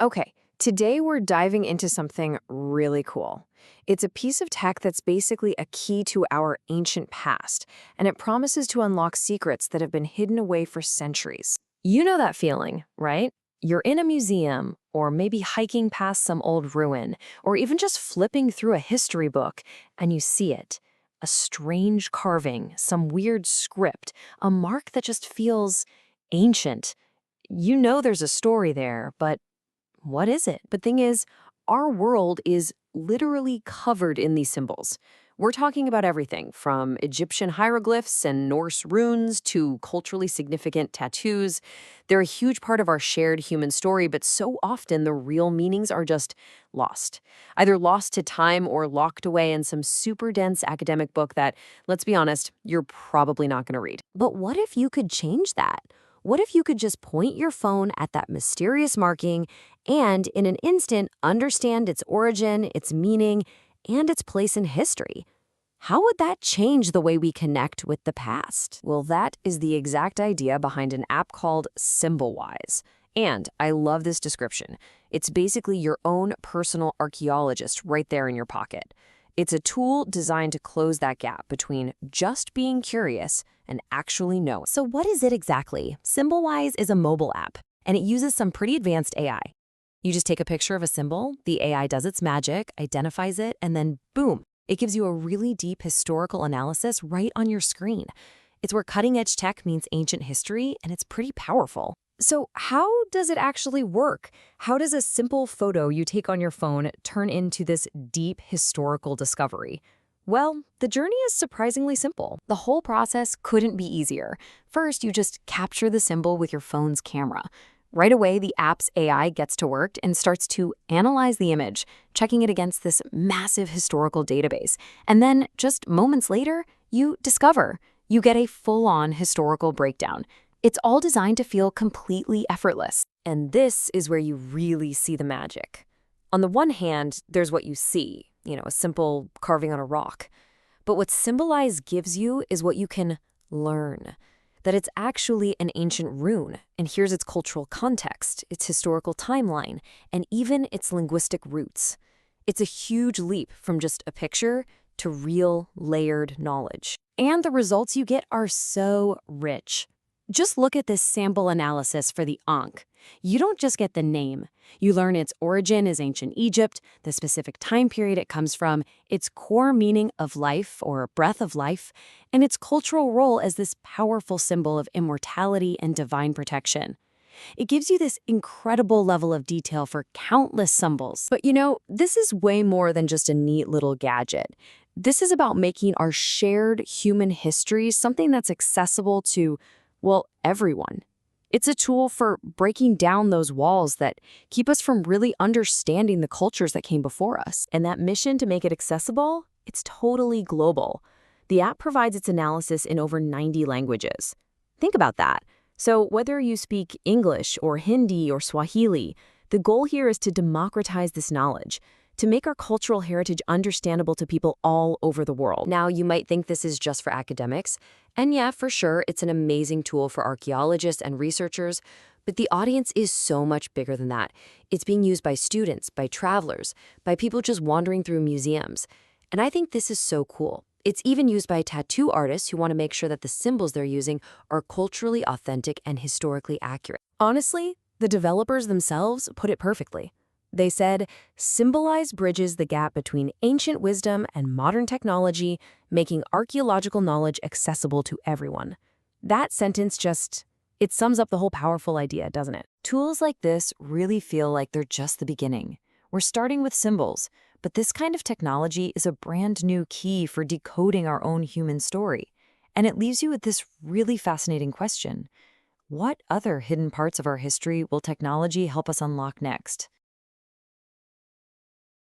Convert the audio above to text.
Okay, today we're diving into something really cool. It's a piece of tech that's basically a key to our ancient past, and it promises to unlock secrets that have been hidden away for centuries. You know that feeling, right? You're in a museum, or maybe hiking past some old ruin, or even just flipping through a history book, and you see it. A strange carving, some weird script, a mark that just feels ancient. You know there's a story there, but what is it? But thing is, our world is literally covered in these symbols. We're talking about everything from Egyptian hieroglyphs and Norse runes to culturally significant tattoos. They're a huge part of our shared human story, but so often the real meanings are just lost. Either lost to time or locked away in some super dense academic book that, let's be honest, you're probably not going to read. But what if you could change that? What if you could just point your phone at that mysterious marking and, in an instant, understand its origin, its meaning, and its place in history? How would that change the way we connect with the past? Well, that is the exact idea behind an app called SymbolWise. And I love this description. It's basically your own personal archaeologist right there in your pocket. It's a tool designed to close that gap between just being curious and actually knowing. So what is it exactly? SymbolWise is a mobile app, and it uses some pretty advanced AI. You just take a picture of a symbol, the AI does its magic, identifies it, and then boom, it gives you a really deep historical analysis right on your screen. It's where cutting-edge tech meets ancient history, and it's pretty powerful. So how does it actually work? How does a simple photo you take on your phone turn into this deep historical discovery? Well, the journey is surprisingly simple. The whole process couldn't be easier. First, you just capture the symbol with your phone's camera. Right away, the app's AI gets to work and starts to analyze the image, checking it against this massive historical database. And then, just moments later, you discover. You get a full-on historical breakdown. It's all designed to feel completely effortless. And this is where you really see the magic. On the one hand, there's what you see, a simple carving on a rock. But what SymbolWise gives you is what you can learn. That it's actually an ancient rune, and here's its cultural context, its historical timeline, and even its linguistic roots. It's a huge leap from just a picture to real, layered knowledge. And the results you get are so rich. Just look at this sample analysis for the Ankh. You don't just get the name. You learn its origin is ancient Egypt, the specific time period it comes from, its core meaning of life or breath of life, and its cultural role as this powerful symbol of immortality and divine protection. It gives you this incredible level of detail for countless symbols. But this is way more than just a neat little gadget. This is about making our shared human history something that's accessible to everyone. It's a tool for breaking down those walls that keep us from really understanding the cultures that came before us. And that mission to make it accessible, it's totally global. The app provides its analysis in over 90 languages. Think about that. So whether you speak English or Hindi or Swahili, the goal here is to democratize this knowledge, to make our cultural heritage understandable to people all over the world. Now, you might think this is just for academics, and yeah, for sure, it's an amazing tool for archaeologists and researchers, but the audience is so much bigger than that. It's being used by students, by travelers, by people just wandering through museums. And I think this is so cool. It's even used by tattoo artists who want to make sure that the symbols they're using are culturally authentic and historically accurate. Honestly, the developers themselves put it perfectly. They said, SymbolWise bridges the gap between ancient wisdom and modern technology, making archaeological knowledge accessible to everyone. That sentence it sums up the whole powerful idea, doesn't it? Tools like this really feel like they're just the beginning. We're starting with symbols, but this kind of technology is a brand new key for decoding our own human story. And it leaves you with this really fascinating question. What other hidden parts of our history will technology help us unlock next?